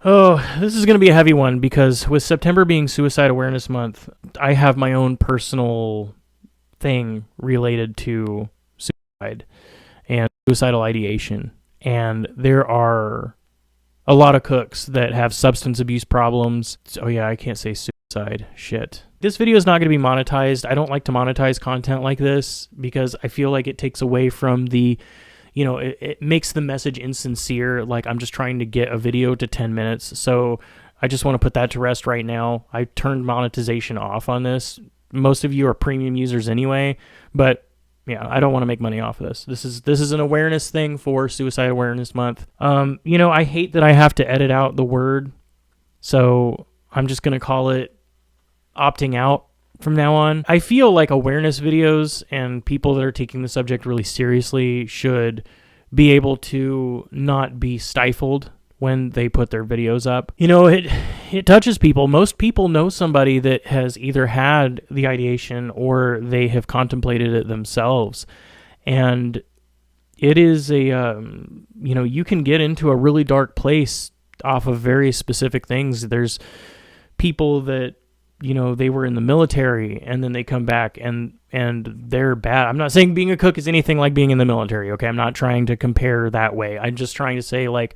Oh, this is going to be a heavy one because with September being Suicide Awareness Month, I have my own personal thing related to suicide and suicidal ideation. And there are a lot of cooks that have substance abuse problems. Oh, yeah, I can't say suicide. Shit. This video is not going to be monetized. I don't like to monetize content like this because I feel like it takes away from the, it makes the message insincere. Like I'm just trying to get a video to 10 minutes. So I just want to put that to rest right now. I turned monetization off on this. Most of you are premium users anyway, but yeah, I don't want to make money off of this. This is an awareness thing for Suicide Awareness Month. I hate that I have to edit out the word, so I'm just gonna call it opting out from now on. I feel like awareness videos and people that are taking the subject really seriously should be able to not be stifled when they put their videos up. It touches people. Most people know somebody that has either had the ideation or they have contemplated it themselves. And it is you can get into a really dark place off of very specific things. There's people that, they were in the military and then they come back and they're bad. I'm not saying being a cook is anything like being in the military, okay? I'm not trying to compare that way. I'm just trying to say, like,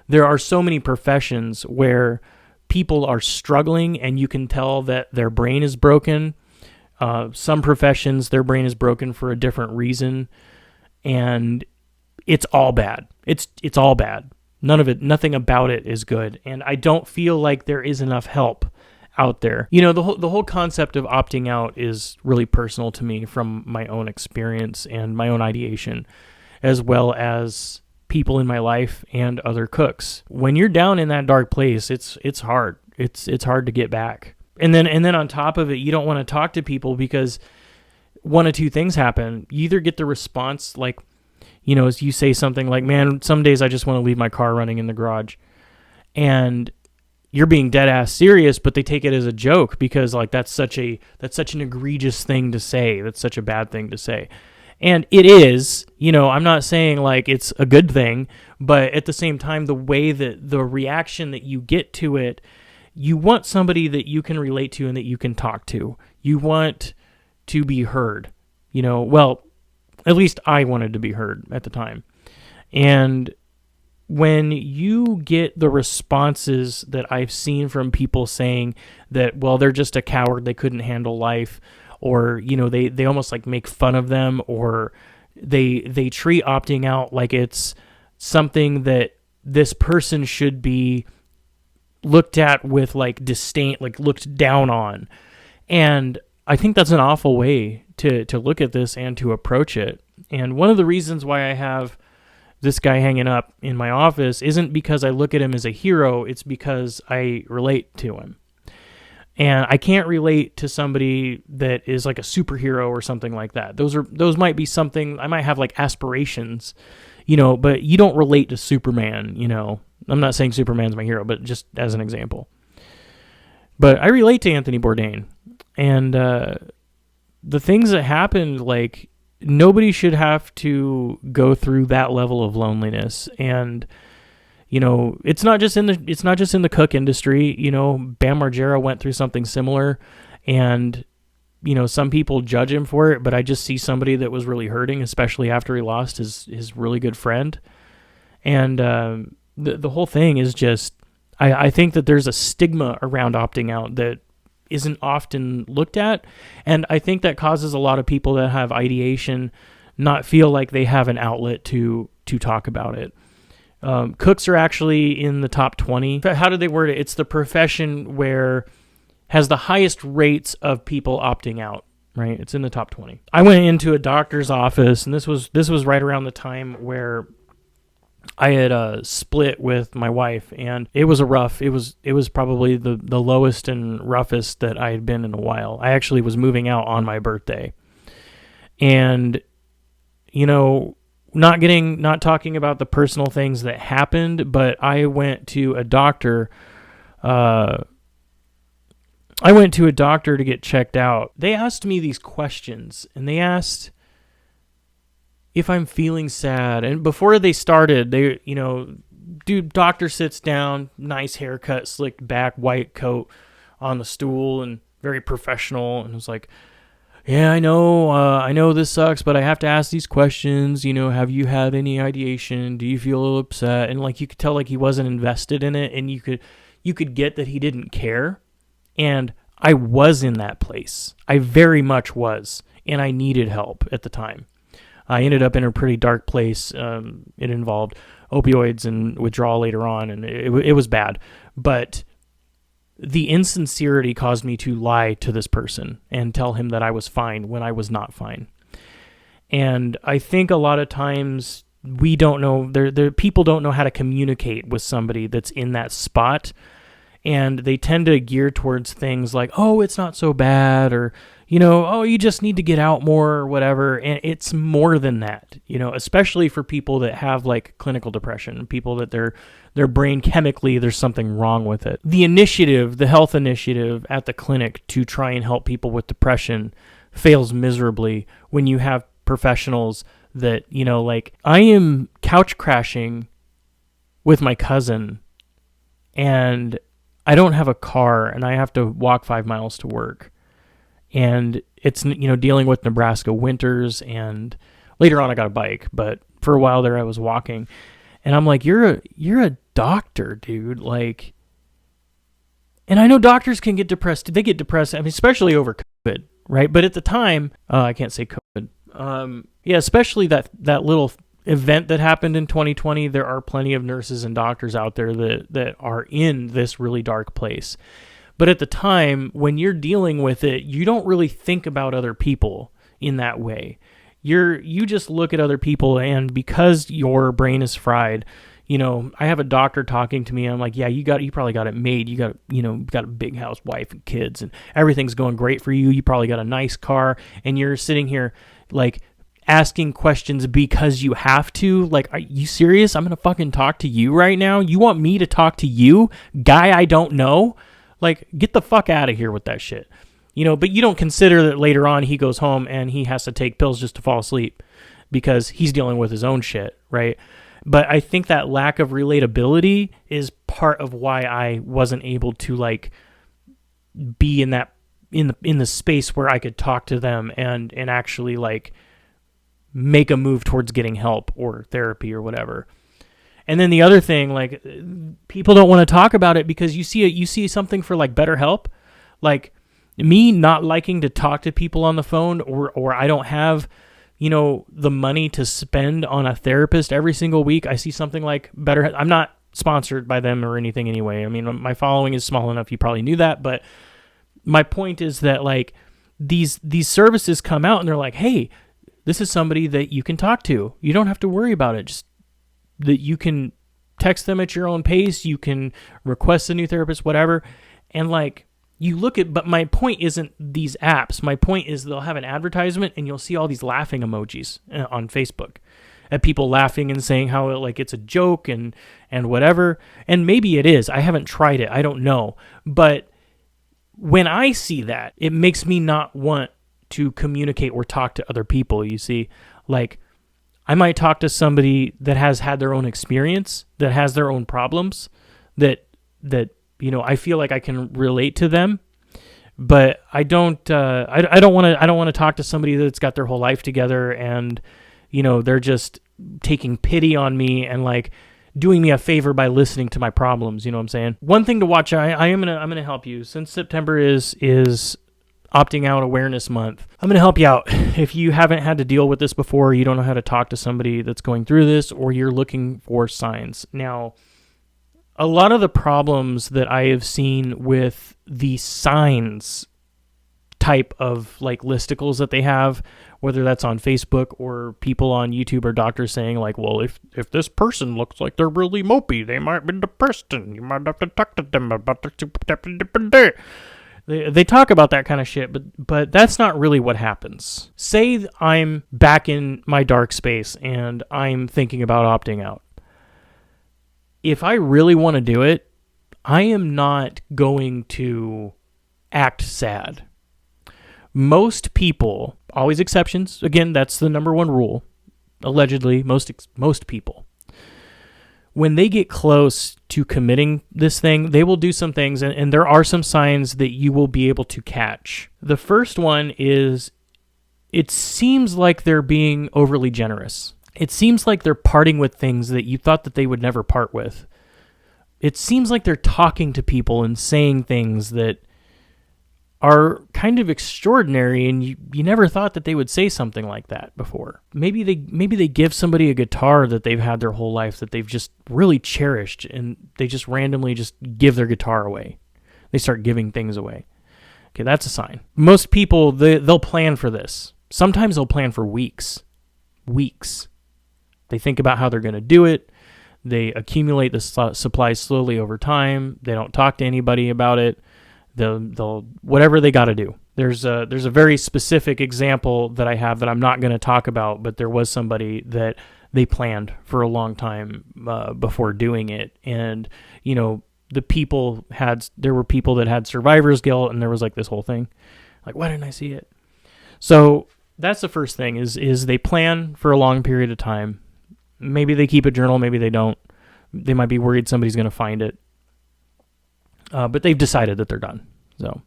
there are so many professions where people are struggling and you can tell that their brain is broken. Some professions, their brain is broken for a different reason, and it's all bad. It's all bad. Nothing about it is good. And I don't feel like there is enough help out there. The whole concept of opting out is really personal to me from my own experience and my own ideation, as well as people in my life and other cooks. When you're down in that dark place, it's hard. It's hard to get back. And then on top of it, you don't want to talk to people because one of two things happen. You either get the response like, as you say something like, man, some days I just want to leave my car running in the garage. And you're being dead ass serious, but they take it as a joke because like that's such an egregious thing to say. That's such a bad thing to say. And it is, I'm not saying like it's a good thing, but at the same time, the way that the reaction that you get to it, you want somebody that you can relate to and that you can talk to. You want to be heard, well, at least I wanted to be heard at the time. And when you get the responses that I've seen from people saying that, well, they're just a coward, they couldn't handle life, or they almost like make fun of them, or they treat opting out like it's something that this person should be looked at with like disdain, like looked down on. And I think that's an awful way to look at this and to approach it. And one of the reasons why I have this guy hanging up in my office isn't because I look at him as a hero, it's because I relate to him. And I can't relate to somebody that is like a superhero or something like that. Those might be something, I might have like aspirations, but you don't relate to Superman, I'm not saying Superman's my hero, but just as an example. But I relate to Anthony Bourdain. And the things that happened, like, nobody should have to go through that level of loneliness. And it's not just in the cook industry. Bam Margera went through something similar, and some people judge him for it, but I just see somebody that was really hurting, especially after he lost his really good friend. And the whole thing is just, I think that there's a stigma around opting out that isn't often looked at, and I think that causes a lot of people that have ideation not feel like they have an outlet to talk about it. Cooks are actually in the top 20. How do they word it? It's the profession where has the highest rates of people opting out, right? It's in the top 20. I went into a doctor's office, and this was right around the time where I had split with my wife, and it was it was probably the lowest and roughest that I had been in a while. I actually was moving out on my birthday. And not talking about the personal things that happened, but I went to a doctor. I went to a doctor to get checked out. They asked me these questions, and they asked if I'm feeling sad. And before they started, dude, doctor sits down, nice haircut, slicked back, white coat on the stool, and very professional. And was like, yeah, I know this sucks, but I have to ask these questions. Have you had any ideation? Do you feel upset? And like, you could tell like he wasn't invested in it, and you could get that he didn't care. And I was in that place. I very much was, and I needed help at the time. I ended up in a pretty dark place. It involved opioids and withdrawal later on, and it was bad. But the insincerity caused me to lie to this person and tell him that I was fine when I was not fine. And I think a lot of times we don't know, people don't know how to communicate with somebody that's in that spot. And they tend to gear towards things like, oh, it's not so bad, or, oh, you just need to get out more, or whatever. And it's more than that, especially for people that have like clinical depression, people that their brain chemically, there's something wrong with it. The health initiative at the clinic to try and help people with depression fails miserably when you have professionals that, like, I am couch crashing with my cousin, and I don't have a car, and I have to walk 5 miles to work. And it's, dealing with Nebraska winters, and later on I got a bike, but for a while there I was walking. And I'm like, you're a doctor, dude. Like, and I know doctors can get depressed. They get depressed, especially over COVID, right? But at the time, I can't say COVID. Especially that little event that happened in 2020, there are plenty of nurses and doctors out there that are in this really dark place. But at the time, when you're dealing with it, you don't really think about other people in that way. You just look at other people, and because your brain is fried, I have a doctor talking to me. I'm like, yeah, you probably got it made. You got a big house, wife, and kids, and everything's going great for you. You probably got a nice car, and you're sitting here like asking questions because you have to. Like, are you serious? I'm gonna fucking talk to you right now? You want me to talk to you, guy I don't know? Like, get the fuck out of here with that shit. But you don't consider that later on he goes home and he has to take pills just to fall asleep because he's dealing with his own shit, right? But I think that lack of relatability is part of why I wasn't able to like be in the space where I could talk to them and actually like make a move towards getting help or therapy or whatever. And then the other thing, like, people don't want to talk about it because you see something for like BetterHelp, like me not liking to talk to people on the phone, or I don't have, the money to spend on a therapist every single week. I see something like BetterHelp. I'm not sponsored by them or anything anyway. I mean, my following is small enough. You probably knew that, but my point is that like these services come out and they're like, hey, this is somebody that you can talk to. You don't have to worry about it. Just that you can text them at your own pace. You can request a new therapist, whatever. And like, you look at, but my point isn't these apps. My point is they'll have an advertisement and you'll see all these laughing emojis on Facebook at people laughing and saying how like it's a joke and whatever. And maybe it is. I haven't tried it. I don't know. But when I see that, it makes me not want to communicate or talk to other people. You see, like, I might talk to somebody that has had their own experience, that has their own problems, that I feel like I can relate to them, but I don't want to talk to somebody that's got their whole life together and they're just taking pity on me and like doing me a favor by listening to my problems. You know what I'm saying? One thing to watch. I'm gonna help you, since September is opting out awareness month. I'm going to help you out. If you haven't had to deal with this before, you don't know how to talk to somebody that's going through this, or you're looking for signs. Now, a lot of the problems that I have seen with the signs type of like listicles that they have, whether that's on Facebook or people on YouTube or doctors saying like, well, if this person looks like they're really mopey, they might be depressed and you might have to talk to them about their They talk about that kind of shit, but that's not really what happens. Say I'm back in my dark space and I'm thinking about opting out. If I really want to do it, I am not going to act sad. Most people, always exceptions, again, that's the number one rule, allegedly, most people when they get close to committing this thing, they will do some things, and there are some signs that you will be able to catch. The first one is it seems like they're being overly generous. It seems like they're parting with things that you thought that they would never part with. It seems like they're talking to people and saying things that are kind of extraordinary, and you never thought that they would say something like that before. Maybe they give somebody a guitar that they've had their whole life that they've just really cherished, and they just randomly just give their guitar away. They start giving things away. Okay, that's a sign. Most people, they'll plan for this. Sometimes they'll plan for weeks. They think about how they're going to do it. They accumulate the supplies slowly over time. They don't talk to anybody about it. They'll whatever they got to do. There's a very specific example that I have that I'm not going to talk about, but there was somebody that they planned for a long time before doing it, and there were people that had survivor's guilt, and there was like this whole thing, like, why didn't I see it? So that's the first thing is they plan for a long period of time. Maybe they keep a journal, maybe they don't. They might be worried somebody's going to find it. But they've decided that they're done. So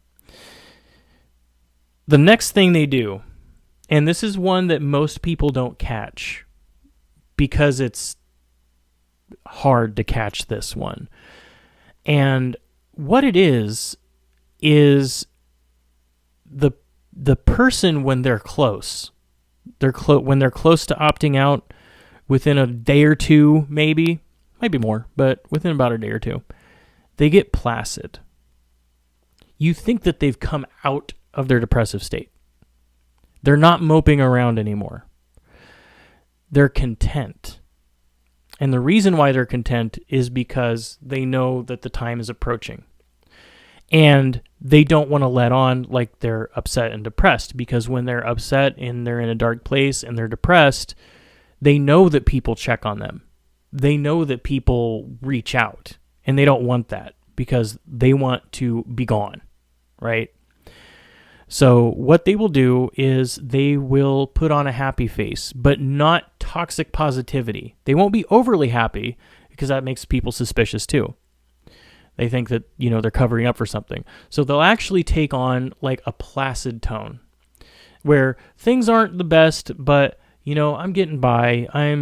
the next thing they do, and this is one that most people don't catch because it's hard to catch this one. And what it is the person when they're close. When they're close to opting out within a day or two, maybe more, but within about a day or two, they get placid. You think that they've come out of their depressive state. They're not moping around anymore. They're content. And the reason why they're content is because they know that the time is approaching. And they don't want to let on like they're upset and depressed, because when they're upset and they're in a dark place and they're depressed, they know that people check on them. They know that people reach out. And they don't want that because they want to be gone, right? So what they will do is they will put on a happy face, but not toxic positivity. They won't be overly happy because that makes people suspicious too. They think that, they're covering up for something. So they'll actually take on like a placid tone where things aren't the best, but I'm getting by. I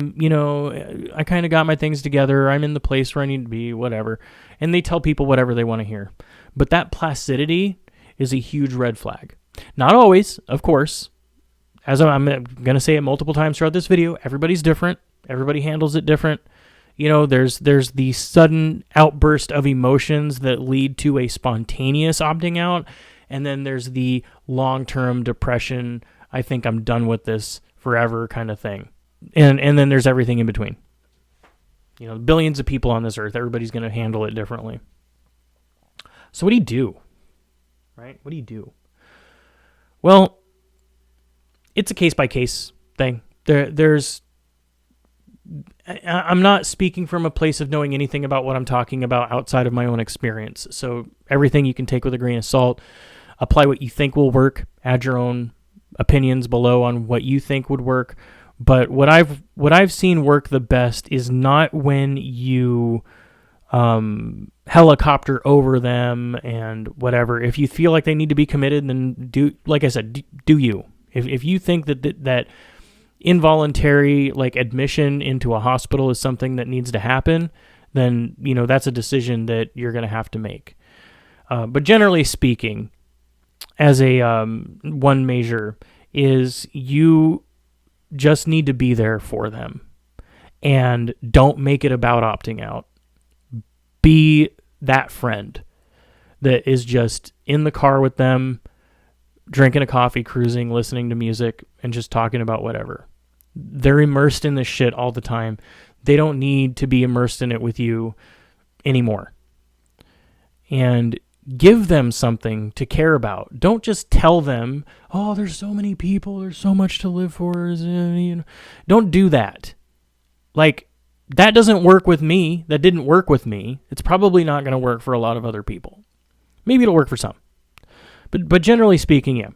kind of got my things together. I'm in the place where I need to be, whatever. And they tell people whatever they want to hear. But that placidity is a huge red flag. Not always, of course. As I'm going to say it multiple times throughout this video, everybody's different. Everybody handles it different. There's the sudden outburst of emotions that lead to a spontaneous opting out. And then there's the long-term depression, I think I'm done with this forever kind of thing. And then there's everything in between. Billions of people on this earth, everybody's going to handle it differently. So what do you do? Right? What do you do? Well, it's a case-by-case thing. I'm not speaking from a place of knowing anything about what I'm talking about outside of my own experience. So everything you can take with a grain of salt. Apply what you think will work. Add your own opinions below on what you think would work. But what I've seen work the best is not when you helicopter over them and whatever. If you feel like they need to be committed, then do, like I said, do you. If you think that involuntary like admission into a hospital is something that needs to happen, then that's a decision that you're going to have to make. But generally speaking, as a one measure is you just need to be there for them and don't make it about opting out. Be that friend that is just in the car with them, drinking a coffee, cruising, listening to music, and just talking about whatever. They're immersed in this shit all the time. They don't need to be immersed in it with you anymore. And give them something to care about. Don't just tell them, oh, there's so many people, there's so much to live for. Don't do that. Like, that doesn't work with me. That didn't work with me. It's probably not going to work for a lot of other people. Maybe it'll work for some. But generally speaking, yeah.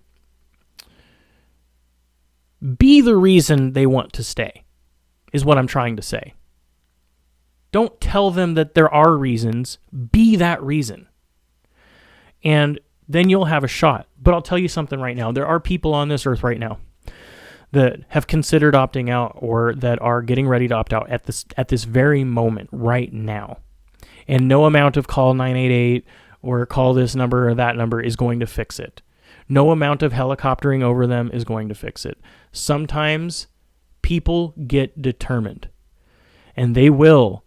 Be the reason they want to stay, is what I'm trying to say. Don't tell them that there are reasons. Be that reason. And then you'll have a shot. But I'll tell you something right now. There are people on this earth right now that have considered opting out or that are getting ready to opt out at this very moment right now. And no amount of call 988 or call this number or that number is going to fix it. No amount of helicoptering over them is going to fix it. Sometimes people get determined, and they will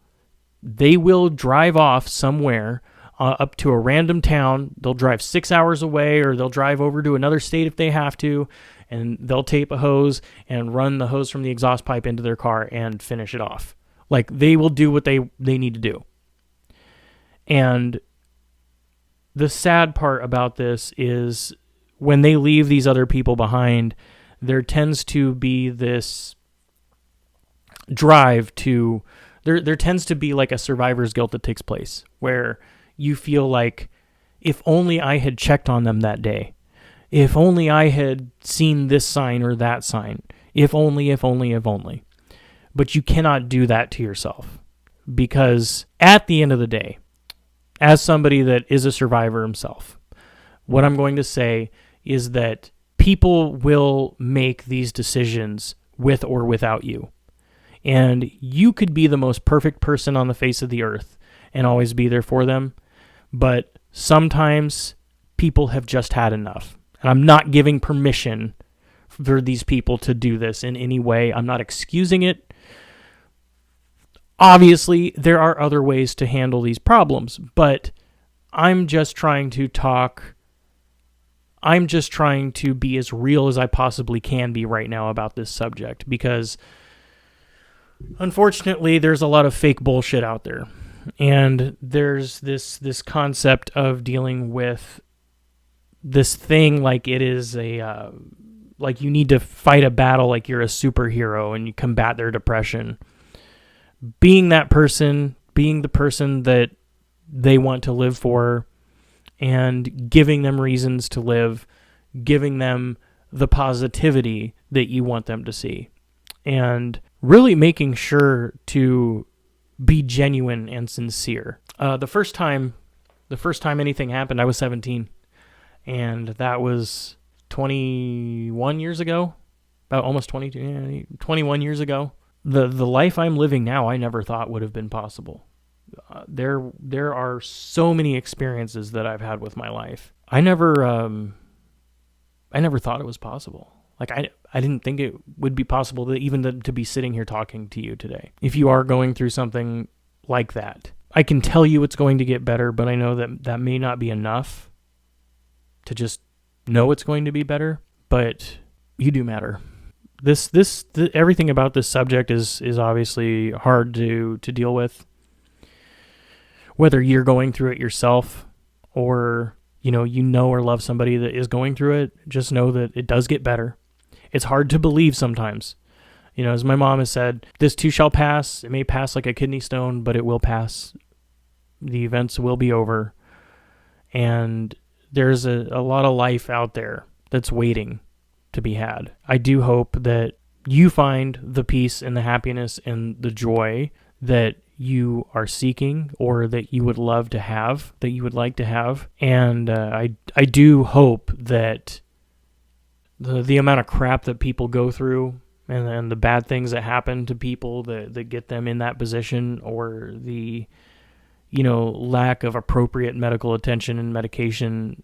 drive off somewhere up to a random town. They'll drive 6 hours away, or they'll drive over to another state if they have to, and they'll tape a hose and run the hose from the exhaust pipe into their car and finish it off. Like, they will do what they need to do. And the sad part about this is when they leave these other people behind, there tends to be this drive to, there tends to be like a survivor's guilt that takes place where you feel like, if only I had checked on them that day, if only I had seen this sign or that sign, if only. But you cannot do that to yourself, because at the end of the day, as somebody that is a survivor himself, what I'm going to say is that people will make these decisions with or without you. And you could be the most perfect person on the face of the earth and always be there for them. But sometimes people have just had enough. And I'm not giving permission for these people to do this in any way. I'm not excusing it. Obviously, there are other ways to handle these problems, but I'm just trying to be as real as I possibly can be right now about this subject, because unfortunately, there's a lot of fake bullshit out there. And there's this concept of dealing with this thing like it is like you need to fight a battle like you're a superhero and you combat their depression. Being that person, being the person that they want to live for, and giving them reasons to live, giving them the positivity that you want them to see, and really making sure to be genuine and sincere. The first time anything happened, I was 17, and that was 21 years ago, about almost 21 years ago. The life I'm living now, I never thought would have been possible. There are so many experiences that I've had with my life. I never thought it was possible. Like, I didn't think it would be possible to be sitting here talking to you today. If you are going through something like that, I can tell you it's going to get better, but I know that may not be enough to just know it's going to be better. But you do matter. Everything about this subject is obviously hard to deal with. Whether you're going through it yourself, or you know or love somebody that is going through it, just know that it does get better. It's hard to believe sometimes. As my mom has said, this too shall pass. It may pass like a kidney stone, but it will pass. The events will be over. And there's a lot of life out there that's waiting to be had. I do hope that you find the peace and the happiness and the joy that you are seeking, or that you would love to have, that you would like to have. And I do hope that the amount of crap that people go through, and the bad things that happen to people that get them in that position, or the lack of appropriate medical attention and medication,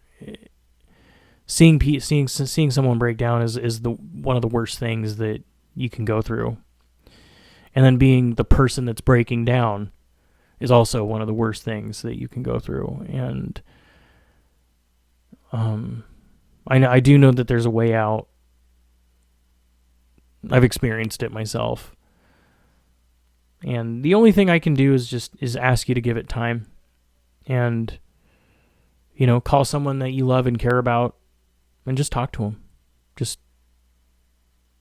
seeing someone break down is one of the worst things that you can go through. And then being the person that's breaking down is also one of the worst things that you can go through. And I do know that there's a way out. I've experienced it myself. And the only thing I can do is ask you to give it time. And, call someone that you love and care about and just talk to them. Just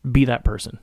be that person.